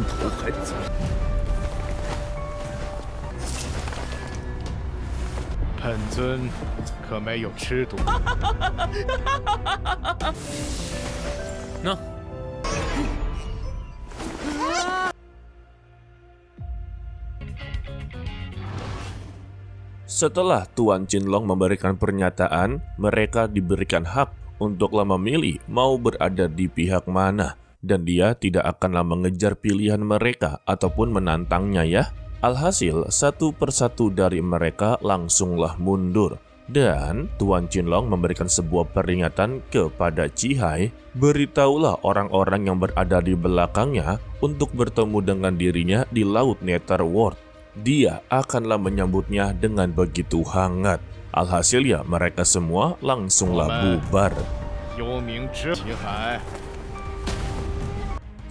头还早。本尊可没有吃毒。喏。 Setelah Tuan Qinlong memberikan pernyataan, mereka diberikan hak untuklah memilih mau berada di pihak mana, dan dia tidak akanlah mengejar pilihan mereka ataupun menantangnya ya. Alhasil, satu persatu dari mereka langsunglah mundur. Dan Tuan Qinlong memberikan sebuah peringatan kepada Qihai, beritahulah orang-orang yang berada di belakangnya untuk bertemu dengan dirinya di Laut Netherworld. Dia akanlah menyambutnya dengan begitu hangat. Alhasil ya, mereka semua langsunglah bubar.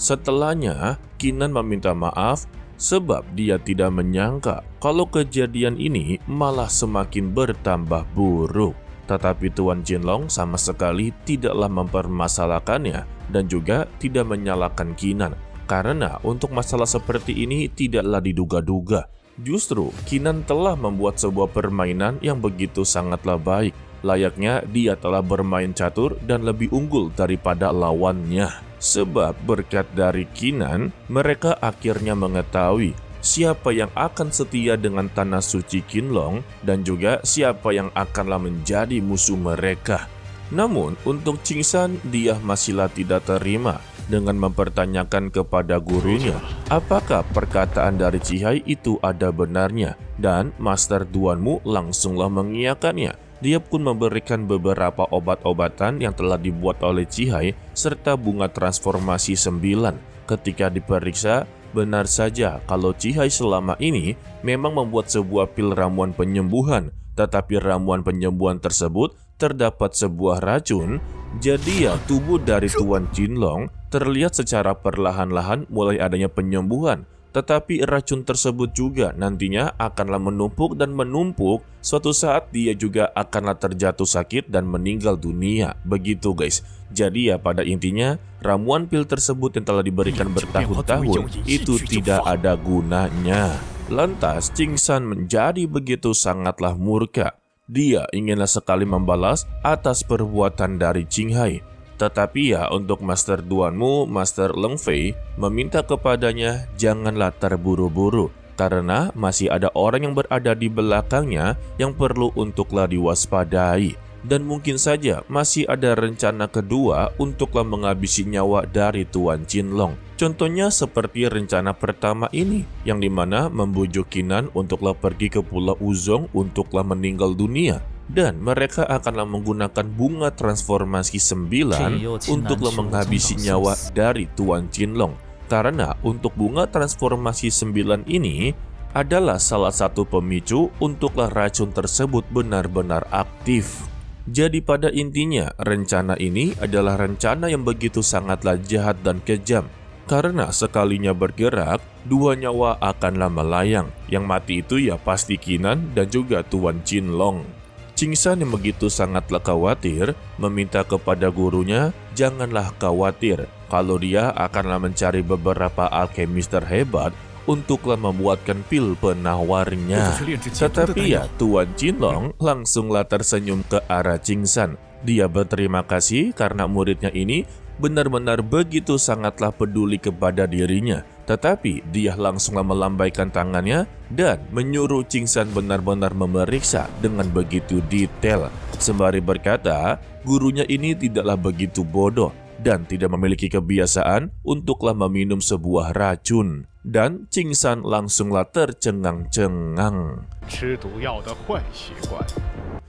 Setelahnya, Qinan meminta maaf sebab dia tidak menyangka kalau kejadian ini malah semakin bertambah buruk. Tetapi Tuan Qinlong sama sekali tidaklah mempermasalahkannya dan juga tidak menyalahkan Qinan. Karena untuk masalah seperti ini tidaklah diduga-duga. Justru Qinan telah membuat sebuah permainan yang begitu sangatlah baik. Layaknya dia telah bermain catur dan lebih unggul daripada lawannya. Sebab berkat dari Qinan, mereka akhirnya mengetahui siapa yang akan setia dengan tanah suci Qinlong dan juga siapa yang akanlah menjadi musuh mereka. Namun untuk Qingsan, dia masihlah tidak terima dengan mempertanyakan kepada gurunya apakah perkataan dari Qihai itu ada benarnya, dan Master Duanmu langsunglah mengiyakannya. Dia pun memberikan beberapa obat-obatan yang telah dibuat oleh Qihai serta bunga transformasi 9. Ketika diperiksa, benar saja kalau Qihai selama ini memang membuat sebuah pil ramuan penyembuhan, tetapi ramuan penyembuhan tersebut terdapat sebuah racun. Jadi ya, tubuh dari Tuan Qinlong terlihat secara perlahan-lahan mulai adanya penyembuhan. Tetapi racun tersebut juga nantinya akanlah menumpuk dan menumpuk. Suatu saat dia juga akanlah terjatuh sakit dan meninggal dunia. Begitu guys. Jadi ya, pada intinya ramuan pil tersebut yang telah diberikan bertahun-tahun itu tidak ada gunanya. Lantas Qingsan menjadi begitu sangatlah murka. Dia inginlah sekali membalas atas perbuatan dari Qinghai. Tetapi ya, untuk Master Duanmu, Master Leng Fei, meminta kepadanya janganlah terburu-buru. Karena masih ada orang yang berada di belakangnya yang perlu untuklah diwaspadai. Dan mungkin saja masih ada rencana kedua untuklah menghabisi nyawa dari Tuan Qinlong. Contohnya seperti rencana pertama ini, yang dimana membujuk Qinan untuklah pergi ke Pulau Wuzong untuklah meninggal dunia. Dan mereka akanlah menggunakan bunga transformasi 9 untuklah menghabisi nyawa dari Tuan Qinlong. Karena untuk bunga transformasi 9 ini adalah salah satu pemicu untuklah racun tersebut benar-benar aktif. Jadi pada intinya, rencana ini adalah rencana yang begitu sangatlah jahat dan kejam. Karena sekalinya bergerak, dua nyawa akanlah melayang. Yang mati itu ya pasti Qinan dan juga Tuan Qinlong. Qingsan yang begitu sangatlah khawatir, meminta kepada gurunya janganlah khawatir kalau dia akanlah mencari beberapa alkemis terhebat untuklah membuatkan pil penawarnya. Tetapi ya, Tuan Qinlong langsunglah tersenyum ke arah Qingsan. Dia berterima kasih karena muridnya ini benar-benar begitu sangatlah peduli kepada dirinya. Tetapi dia langsunglah melambaikan tangannya dan menyuruh Qingsan benar-benar memeriksa dengan begitu detail. Sembari berkata, gurunya ini tidaklah begitu bodoh dan tidak memiliki kebiasaan untuklah meminum sebuah racun. Dan Qingsan langsunglah tercengang-cengang.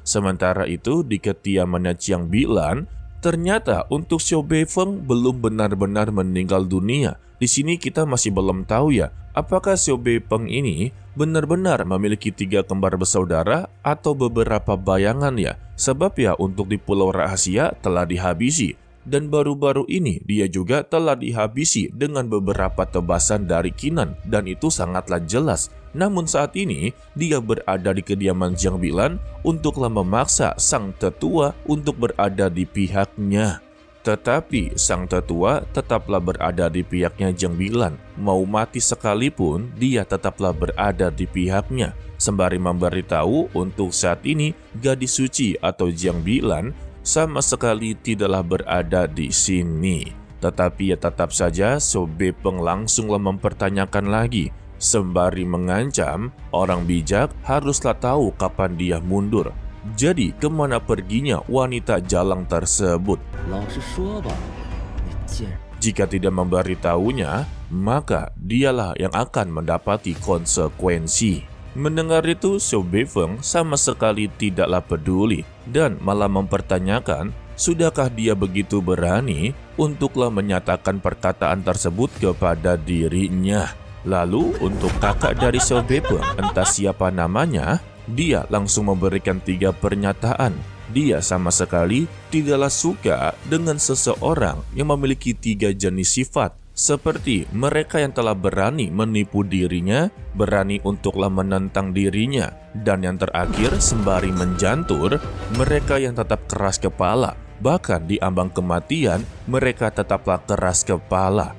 Sementara itu di kediamannya Qiang Bilan, ternyata untuk Xiao Beifeng belum benar-benar meninggal dunia. Di sini kita masih belum tahu ya, apakah Xiao Beifeng ini benar-benar memiliki 3 kembar bersaudara atau beberapa bayangan ya. Sebab ya untuk di Pulau Rahasia telah dihabisi. Dan baru-baru ini dia juga telah dihabisi dengan beberapa tebasan dari Qinan dan itu sangatlah jelas. Namun saat ini dia berada di kediaman Qiang Bilan untuklah memaksa sang tetua untuk berada di pihaknya. Tetapi sang tetua tetaplah berada di pihaknya Jiang Bilan. Mau mati sekalipun, dia tetaplah berada di pihaknya. Sembari memberitahu untuk saat ini gadis suci atau Jiang Bilan sama sekali tidaklah berada di sini. Tetapi ya tetap saja So Bepeng langsunglah mempertanyakan lagi. Sembari mengancam, orang bijak haruslah tahu kapan dia mundur. Jadi, kemana perginya wanita jalang tersebut? Jika tidak memberitahunya, maka dialah yang akan mendapati konsekuensi. Mendengar itu, Xiao Beifeng sama sekali tidaklah peduli dan malah mempertanyakan, sudahkah dia begitu berani untuklah menyatakan perkataan tersebut kepada dirinya. Lalu, untuk kakak dari Xiao Beifeng, entah siapa namanya, dia langsung memberikan 3 pernyataan. Dia sama sekali tidaklah suka dengan seseorang yang memiliki 3 jenis sifat, seperti mereka yang telah berani menipu dirinya, berani untuklah menentang dirinya, dan yang terakhir sembari menjantur, mereka yang tetap keras kepala, bahkan di ambang kematian mereka tetaplah keras kepala.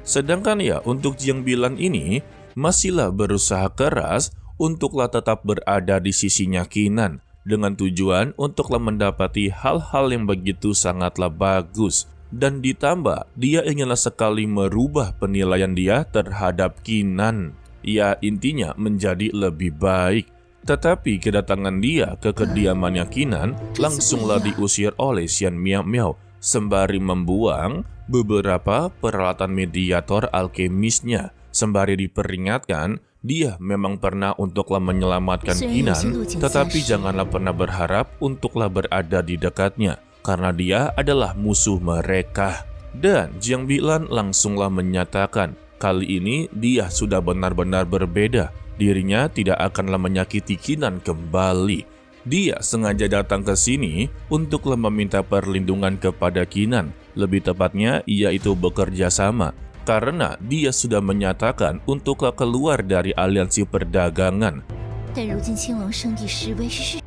Sedangkan ya untuk Jiang Bilan ini masihlah berusaha keras untuklah tetap berada di sisinya Qinan dengan tujuan untuklah mendapati hal-hal yang begitu sangatlah bagus. Dan ditambah, dia inginlah sekali merubah penilaian dia terhadap Qinan. Ya, intinya menjadi lebih baik. Tetapi kedatangan dia ke kediamannya Qinan langsunglah diusir oleh Xian Miao Miao sembari membuang beberapa peralatan mediator alkemisnya. Sembari diperingatkan, dia memang pernah untuklah menyelamatkan Qinan, tetapi janganlah pernah berharap untuklah berada di dekatnya, karena dia adalah musuh mereka. Dan Jiang Bilan langsunglah menyatakan, kali ini dia sudah benar-benar berbeda. Dirinya tidak akanlah menyakiti Qinan kembali. Dia sengaja datang ke sini untuklah meminta perlindungan kepada Qinan. Lebih tepatnya, ia itu bekerja sama. Karena dia sudah menyatakan untuklah keluar dari aliansi perdagangan.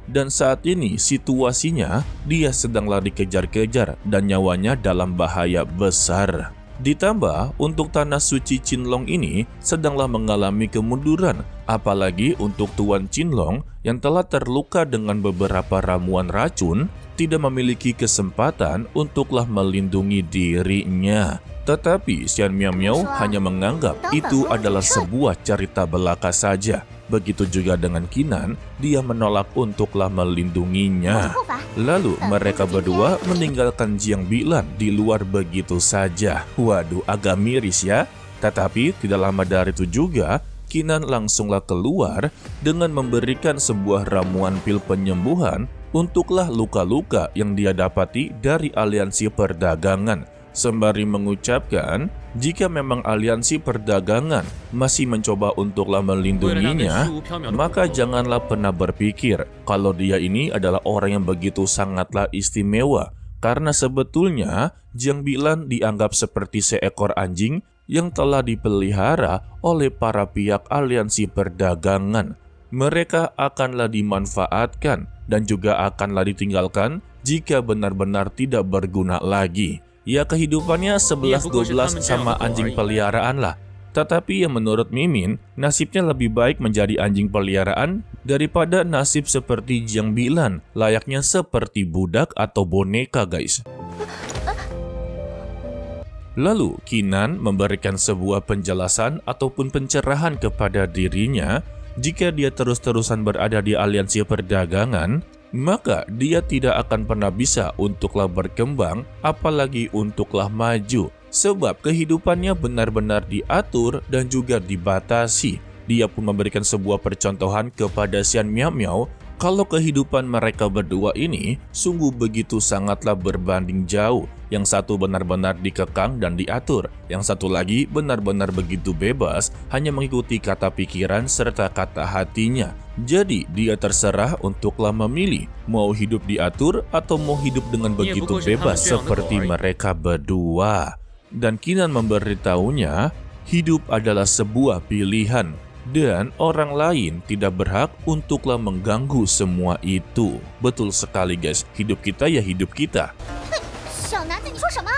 Dan saat ini situasinya dia sedanglah dikejar-kejar dan nyawanya dalam bahaya besar. Ditambah untuk tanah suci Qinlong ini sedanglah mengalami kemunduran. Apalagi untuk Tuan Qinlong yang telah terluka dengan beberapa ramuan racun tidak memiliki kesempatan untuklah melindungi dirinya. Tetapi Xian Miao Miao hanya menganggap itu adalah sebuah cerita belaka saja. Begitu juga dengan Qinan, dia menolak untuklah melindunginya. Lalu mereka berdua meninggalkan Jiang Bilan di luar begitu saja. Waduh, agak miris ya. Tetapi tidak lama dari itu juga, Qinan langsunglah keluar dengan memberikan sebuah ramuan pil penyembuhan untuklah luka-luka yang dia dapati dari aliansi perdagangan. Sembari mengucapkan, jika memang aliansi perdagangan masih mencoba untuklah melindunginya, maka janganlah pernah berpikir kalau dia ini adalah orang yang begitu sangatlah istimewa. Karena sebetulnya, Jiang Bilan dianggap seperti seekor anjing yang telah dipelihara oleh para pihak aliansi perdagangan. Mereka akanlah dimanfaatkan dan juga akanlah ditinggalkan jika benar-benar tidak berguna lagi. Ya kehidupannya 11-12 sama anjing peliharaan lah. Tetapi yang menurut Mimin, nasibnya lebih baik menjadi anjing peliharaan daripada nasib seperti Jiang Bilan, layaknya seperti budak atau boneka guys. Lalu Qinan memberikan sebuah penjelasan ataupun pencerahan kepada dirinya. Jika dia terus-terusan berada di aliansi perdagangan, maka dia tidak akan pernah bisa untuklah berkembang, apalagi untuklah maju. Sebab kehidupannya benar-benar diatur dan juga dibatasi. Dia pun memberikan sebuah percontohan kepada Xian Miao Miao kalau kehidupan mereka berdua ini sungguh begitu sangatlah berbanding jauh. Yang satu benar-benar dikekang dan diatur, yang satu lagi benar-benar begitu bebas, hanya mengikuti kata pikiran serta kata hatinya. Jadi dia terserah untuklah memilih, mau hidup diatur atau mau hidup dengan begitu bebas seperti mereka berdua. Dan Qinan memberitahunya, hidup adalah sebuah pilihan. Dan orang lain tidak berhak untuklah mengganggu semua itu. Betul sekali guys, hidup kita ya hidup kita. 小男子，你说什么？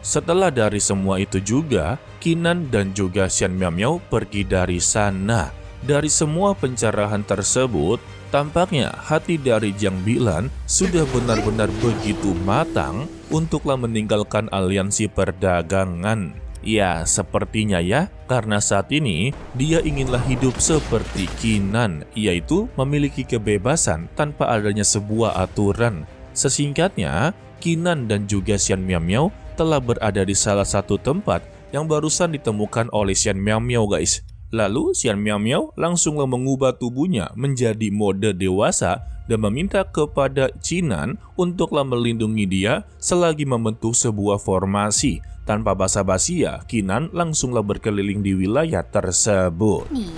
Setelah dari semua itu juga, Qinan dan juga Xian Miao pergi dari sana. Dari semua pencerahan tersebut, tampaknya hati dari Jiang Bilan sudah benar-benar begitu matang untuklah meninggalkan aliansi perdagangan. Ya, sepertinya ya, karena saat ini dia inginlah hidup seperti Qinan, yaitu memiliki kebebasan tanpa adanya sebuah aturan. Sesingkatnya, Qinan dan juga Xian Miao telah berada di salah satu tempat yang barusan ditemukan oleh Xian Miao guys. Lalu Xian Miao langsunglah mengubah tubuhnya menjadi mode dewasa dan meminta kepada Qinan untuklah melindungi dia selagi membentuk sebuah formasi. Tanpa basa-basi ya, Qinan langsunglah berkeliling di wilayah tersebut. 你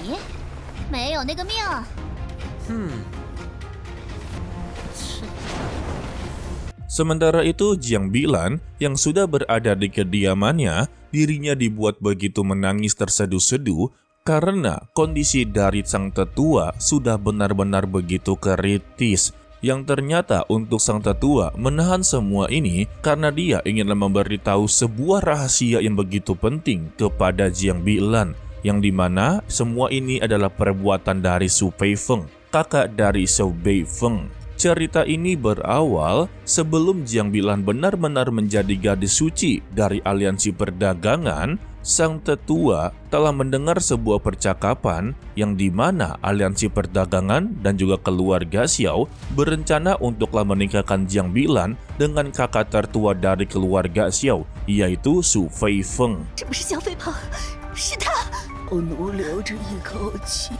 没有那个命。 Sementara itu, Jiang Bilan yang sudah berada di kediamannya, dirinya dibuat begitu menangis terseduh-seduh karena kondisi dari sang tetua sudah benar-benar begitu kritis. Yang ternyata untuk sang tetua menahan semua ini karena dia ingin memberitahu sebuah rahasia yang begitu penting kepada Jiang Bilan, yang dimana semua ini adalah perbuatan dari Su Peifeng, kakak dari Su Beifeng. Cerita ini berawal sebelum Jiang Bilan benar-benar menjadi gadis suci dari aliansi perdagangan. Sang tetua telah mendengar sebuah percakapan yang dimana aliansi perdagangan dan juga keluarga Xiao berencana untuklah menikahkan Jiang Bilan dengan kakak tertua dari keluarga Xiao, yaitu Su Feifeng. 这不是小飞鹏，是他。我奴留着一口气。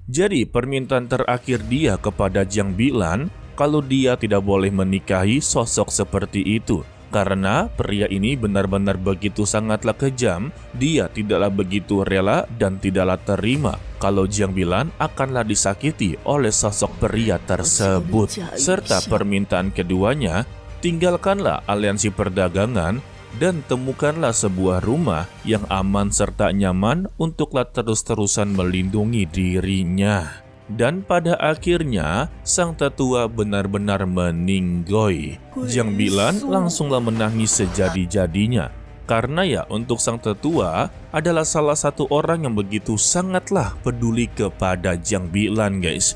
Jadi permintaan terakhir dia kepada Jiang Bilan kalau dia tidak boleh menikahi sosok seperti itu. Karena pria ini benar-benar begitu sangatlah kejam, dia tidaklah begitu rela dan tidaklah terima kalau Jiang Bilan akanlah disakiti oleh sosok pria tersebut. Serta permintaan keduanya, tinggalkanlah aliansi perdagangan dan temukanlah sebuah rumah yang aman serta nyaman untuklah terus-terusan melindungi dirinya. Dan pada akhirnya, sang tetua benar-benar meninggoy. Jiang Bilan langsunglah menangis sejadi-jadinya. Karena ya untuk sang tetua adalah salah satu orang yang begitu sangatlah peduli kepada Jiang Bilan guys.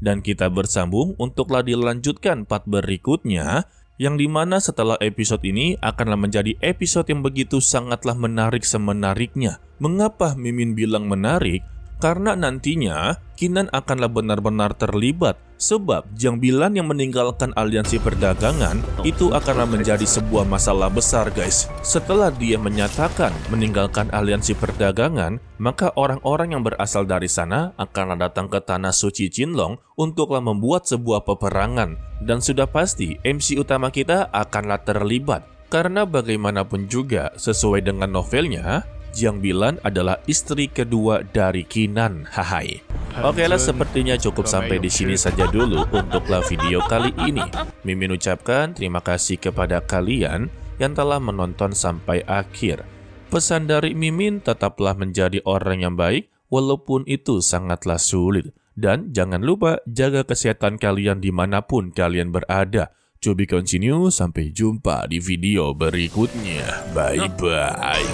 Dan kita bersambung untuklah dilanjutkan part berikutnya, yang dimana setelah episode ini akanlah menjadi episode yang begitu sangatlah menarik semenariknya. Mengapa Mimin bilang menarik? Karena nantinya Qinan akanlah benar-benar terlibat, sebab Jiang Bilan yang meninggalkan aliansi perdagangan itu akanlah menjadi sebuah masalah besar guys. Setelah dia menyatakan meninggalkan aliansi perdagangan, maka orang-orang yang berasal dari sana akanlah datang ke tanah suci Qinlong untuklah membuat sebuah peperangan. Dan sudah pasti MC utama kita akanlah terlibat. Karena bagaimanapun juga sesuai dengan novelnya, Jiang Bilan adalah istri kedua dari Qinan. Hahai. Oke lah, sepertinya cukup sampai di sini saja dulu untuklah video kali ini. Mimin ucapkan terima kasih kepada kalian yang telah menonton sampai akhir. Pesan dari Mimin, tetaplah menjadi orang yang baik walaupun itu sangatlah sulit. Dan jangan lupa jaga kesehatan kalian dimanapun kalian berada. To be continue, sampai jumpa di video berikutnya. Bye-bye.